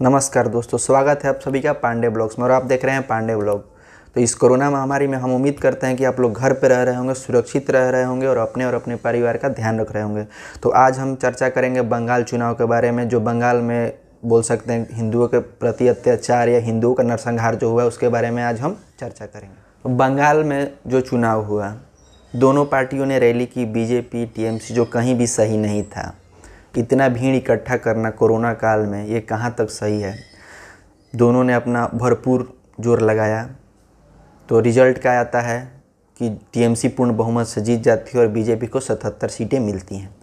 नमस्कार दोस्तों, स्वागत है आप सभी का पांडे ब्लॉग्स में और आप देख रहे हैं पांडे ब्लॉग। तो इस कोरोना महामारी में हम उम्मीद करते हैं कि आप लोग घर पे रह रहे होंगे, सुरक्षित रह रहे होंगे और अपने परिवार का ध्यान रख रहे होंगे। तो आज हम चर्चा करेंगे बंगाल चुनाव के बारे में, जो बंगाल में बोल सकते हैं हिंदुओं के प्रति अत्याचार या हिंदुओं का नरसंहार जो हुआ है उसके बारे में आज हम चर्चा करेंगे। तो बंगाल में जो चुनाव हुआ, दोनों पार्टियों ने रैली की, बीजेपी टीएमसी, जो कहीं भी सही नहीं था। इतना भीड़ इकट्ठा करना कोरोना काल में, ये कहाँ तक सही है। दोनों ने अपना भरपूर जोर लगाया। तो रिजल्ट क्या आता है कि टीएमसी पूर्ण बहुमत से जीत जाती है और बीजेपी को 77 सीटें मिलती हैं।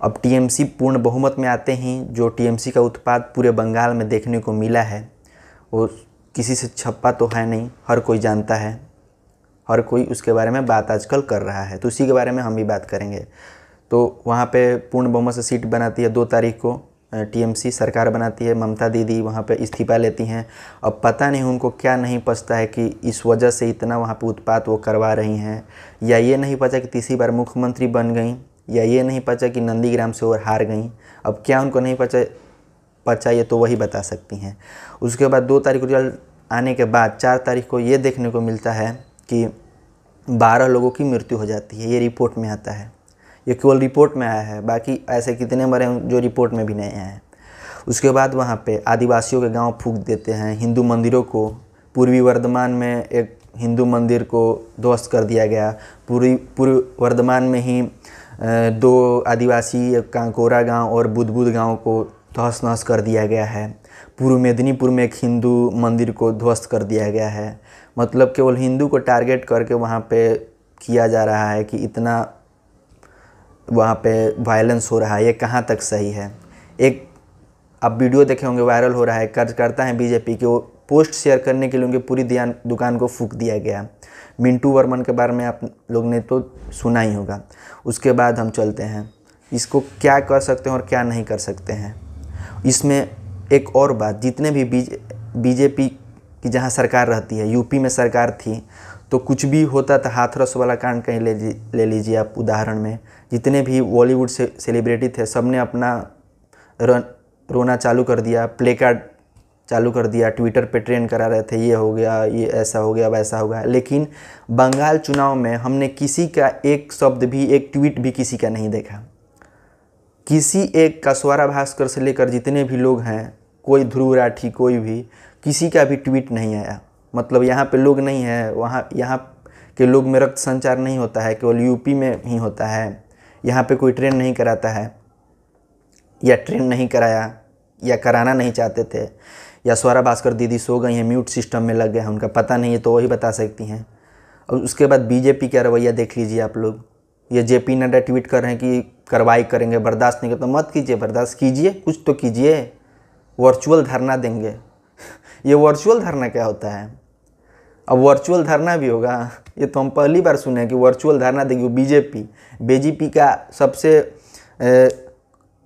अब टीएमसी पूर्ण बहुमत में आते ही जो टीएमसी का उत्पात पूरे बंगाल में देखने को मिला है वो किसी से छपा तो है नहीं, हर कोई जानता है, हर कोई उसके बारे में बात आजकल कर रहा है। तो उसी के बारे में हम भी बात करेंगे। तो वहाँ पे पूर्ण बहुमत से सीट बनाती है 2 तारीख को टीएमसी सरकार बनाती है। ममता दीदी वहाँ पे इस्तीफा लेती हैं। अब पता नहीं उनको क्या नहीं पचता है कि इस वजह से इतना वहाँ पे उत्पात वो करवा रही हैं, या ये नहीं पता कि तीसरी बार मुख्यमंत्री बन गई, या ये नहीं पता कि नंदीग्राम से वो हार गई। अब क्या उनको नहीं पचा ये तो वही बता सकती हैं। उसके बाद 2 तारीख को रिजल्ट आने के बाद 4 तारीख को ये देखने को मिलता है कि 12 लोगों की मृत्यु हो जाती है। ये रिपोर्ट में आता है, ये केवल रिपोर्ट में आया है, बाकी ऐसे कितने मरे हैं जो रिपोर्ट में भी नहीं आए हैं। उसके बाद वहाँ पे आदिवासियों के गांव फूंक देते हैं। हिंदू मंदिरों को, पूर्वी वर्धमान में एक हिंदू मंदिर को ध्वस्त कर दिया गया। पूर्वी वर्धमान में ही 2 आदिवासी, एक कांकोरा गांव और बुदबुद गांव को तहस नहस कर दिया गया है। पूर्व मेदिनीपुर में एक हिंदू मंदिर को ध्वस्त कर दिया गया है। मतलब केवल हिंदू को टारगेट करके वहाँ पे किया जा रहा है कि इतना वहाँ पे वायलेंस हो रहा है। ये कहाँ तक सही है। एक आप वीडियो देखे होंगे, वायरल हो रहा है, कार्यकर्ता हैं बीजेपी के, वो पोस्ट शेयर करने के लिए उनकी पूरी दुकान को फूंक दिया गया। मिंटू वर्मन के बारे में आप लोग ने तो सुना ही होगा। उसके बाद हम चलते हैं, इसको क्या कर सकते हैं और क्या नहीं कर सकते हैं। इसमें एक और बात, जितने भी बीजेपी की जहाँ सरकार रहती है, यूपी में सरकार थी तो कुछ भी होता था, हाथरस वाला कांड कहीं ले लीजिए आप उदाहरण में, जितने भी बॉलीवुड से सेलिब्रिटी थे सब ने अपना रोना चालू कर दिया, प्ले कार्ड चालू कर दिया, ट्विटर पे ट्रेंड करा रहे थे, ये हो गया, ये ऐसा हो गया, वैसा हो गया। लेकिन बंगाल चुनाव में हमने किसी का एक शब्द भी, एक ट्वीट भी किसी का नहीं देखा। किसी एक कसवारा भास्कर से लेकर जितने भी लोग हैं, कोई ध्रुव राठी, कोई भी, किसी का भी ट्वीट नहीं आया। मतलब यहाँ पे लोग नहीं है, यहाँ के लोग में रक्त संचार नहीं होता है, केवल यूपी में ही होता है। यहाँ पे कोई ट्रेन नहीं कराता है, या ट्रेन नहीं कराया, या कराना नहीं चाहते थे, या स्वरा भास्कर दीदी सो गई हैं, म्यूट सिस्टम में लग गए हैं, उनका पता नहीं है, तो वही बता सकती हैं। और उसके बाद बीजेपी का रवैया देख लीजिए आप लोग। ये जेपी नड्डा ट्वीट कर रहे हैं कि कार्रवाई करेंगे, बर्दाश्त नहीं करते। तो मत कीजिए, बर्दाश्त कीजिए, कुछ तो कीजिए। वर्चुअल धरना देंगे ये वर्चुअल धरना क्या होता है? अब वर्चुअल धरना भी होगा, ये तो हम पहली बार सुने हैं कि वर्चुअल धरना देगी बीजेपी का सबसे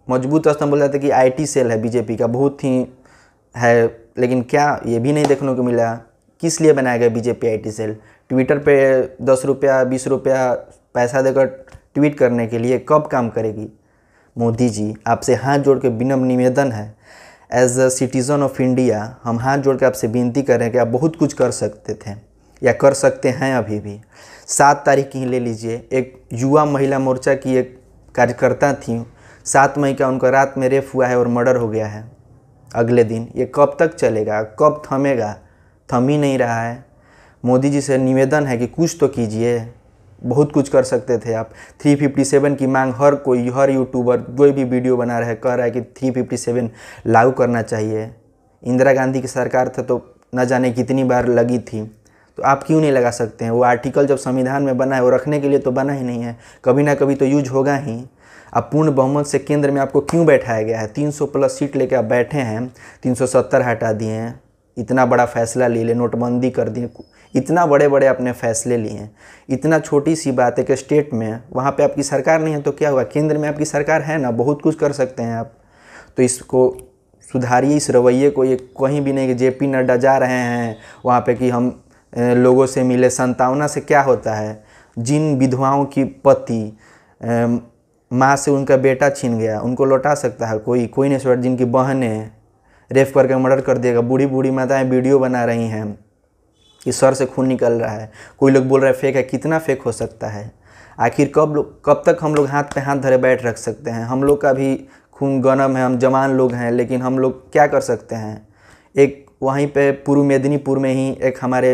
मजबूत स्तंभ बोल जाते हैं कि आईटी सेल है बीजेपी का, बहुत ही है। लेकिन क्या ये भी नहीं देखने को मिला किस लिए बनाया गया बीजेपी आईटी सेल? ट्विटर पे 10 रुपया 20 रुपया पैसा देकर ट्वीट करने के लिए कब काम करेगी? मोदी जी, आपसे हाथ जोड़ के विनम्र निवेदन है, as a citizen of India हम हाथ जोड़ के आपसे विनती कर रहे हैं कि आप बहुत कुछ कर सकते थे या कर सकते हैं अभी भी। 7 तारीख की ही ले लीजिए, एक युवा महिला मोर्चा की एक कार्यकर्ता थी, 7 मई का उनका रात में रेप हुआ है और मर्डर हो गया है अगले दिन। ये कब तक चलेगा, कब थमेगा? थम ही नहीं रहा है। मोदी जी से निवेदन है कि कुछ तो कीजिए, बहुत कुछ कर सकते थे आप। 357 की मांग हर कोई, हर यूट्यूबर कोई भी वीडियो बना रहा है, कह रहा है कि 357 लागू करना चाहिए। इंदिरा गांधी की सरकार था तो न जाने कितनी बार लगी थी, तो आप क्यों नहीं लगा सकते हैं? वो आर्टिकल जब संविधान में बना है वो रखने के लिए तो बना ही नहीं है, कभी ना कभी तो यूज होगा ही। अब पूर्ण बहुमत से केंद्र में आपको क्यों बैठाया गया है? 300 प्लस सीट लेके आप बैठे हैं, 370 हटा दिए हैं, इतना बड़ा फैसला ले लिए, नोटबंदी कर दिए, इतना बड़े बड़े अपने फैसले लिए हैं। इतना छोटी सी बात है कि स्टेट में वहाँ पे आपकी सरकार नहीं है तो क्या हुआ, केंद्र में आपकी सरकार है ना, बहुत कुछ कर सकते हैं आप। तो इसको सुधारिए, इस रवैये को। ये कहीं भी नहीं कि जेपी नड्डा जा रहे हैं वहाँ पे कि हम लोगों से मिले। संतावना से क्या होता है? जिन विधवाओं की पति माँ से उनका बेटा छीन गया, उनको लौटा सकता है कोई? कोई नहीं। जिनकी बहनें रेप करके मर्डर कर दिएगा। बूढ़ी बूढ़ी माताएं वीडियो बना रही हैं कि सर से खून निकल रहा है, कोई लोग बोल रहे हैं फेक है। कितना फेक हो सकता है? आखिर कब तक हम लोग हाथ पे हाथ धरे बैठ रख सकते हैं? हम लोग का भी खून गरम है, हम जवान लोग हैं, लेकिन हम लोग क्या कर सकते हैं? एक वहीं पे पूर्व मेदिनीपुर में ही एक हमारे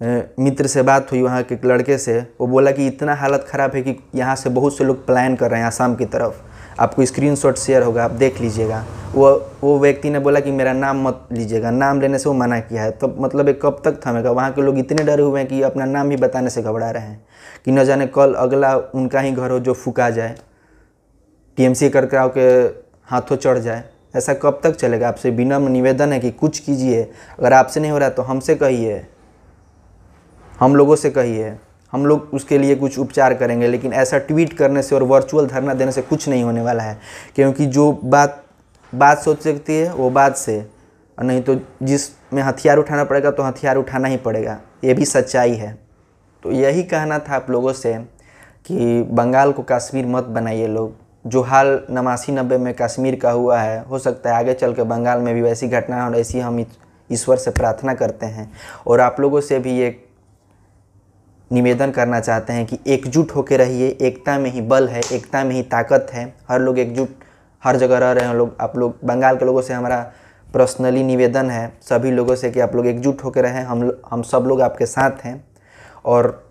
मित्र से बात हुई, वहाँ के एक लड़के से। वो बोला कि इतना हालत ख़राब है कि यहाँ से बहुत से लोग पलायन कर रहे हैं आसाम की तरफ। आपको स्क्रीनशॉट शेयर होगा, आप देख लीजिएगा। वो व्यक्ति ने बोला कि मेरा नाम मत लीजिएगा, नाम लेने से वो मना किया है। तो मतलब एक कब तक थमेगा? वहाँ के लोग इतने डरे हुए हैं कि अपना नाम भी बताने से घबरा रहे हैं कि न जाने कल अगला उनका ही घर हो जो फूका जाए, टीएमसी करके के हाथों चढ़ जाए। ऐसा कब तक चलेगा? आपसे विनम्र निवेदन है कि कुछ कीजिए। अगर आपसे नहीं हो रहा तो हमसे कहिए, हम लोगों से कहिए, हम लोग उसके लिए कुछ उपचार करेंगे। लेकिन ऐसा ट्वीट करने से और वर्चुअल धरना देने से कुछ नहीं होने वाला है, क्योंकि जो बात सोच सकती है वो बात से, और नहीं तो जिसमें हथियार उठाना पड़ेगा तो हथियार उठाना ही पड़ेगा। ये भी सच्चाई है। तो यही कहना था आप लोगों से कि बंगाल को कश्मीर मत बनाइए लोग। जो हाल 89-90 में कश्मीर का हुआ है, हो सकता है आगे चल के बंगाल में भी वैसी घटना हो, और ऐसी हम ईश्वर से प्रार्थना करते हैं। और आप लोगों से भी एक निवेदन करना चाहते हैं कि एकजुट होकर रहिए। एकता में ही बल है, एकता में ही ताकत है। हर लोग एकजुट हर जगह रह रहे हैं लोग। आप लोग बंगाल के लोगों से हमारा पर्सनली निवेदन है, सभी लोगों से, कि आप लोग एकजुट होकर रहें। हम सब लोग आपके साथ हैं, और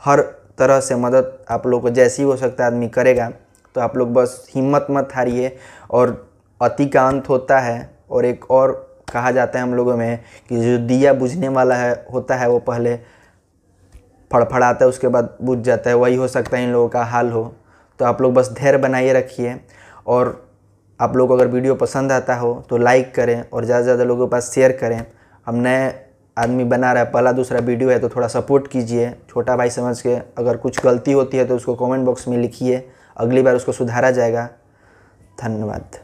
हर तरह से मदद आप लोग को जैसी हो सकता है आदमी करेगा। तो आप लोग बस हिम्मत मत हारिए। और अति का अंत होता है। और एक और कहा जाता है हम लोगों में कि जो दिया बुझने वाला होता है वो पहले फड़फड़ाता है, उसके बाद बुझ जाता है। वही हो सकता है इन लोगों का हाल हो। तो आप लोग बस धैर्य बनाए रखिए। और आप लोग को अगर वीडियो पसंद आता हो तो लाइक करें और ज़्यादा से ज़्यादा लोगों के पास शेयर करें। हम नए आदमी बना रहा है, पहला दूसरा वीडियो है, तो थोड़ा सपोर्ट कीजिए छोटा भाई समझ के। अगर कुछ गलती होती है तो उसको कमेंट बॉक्स में लिखिए, अगली बार उसको सुधारा जाएगा। धन्यवाद।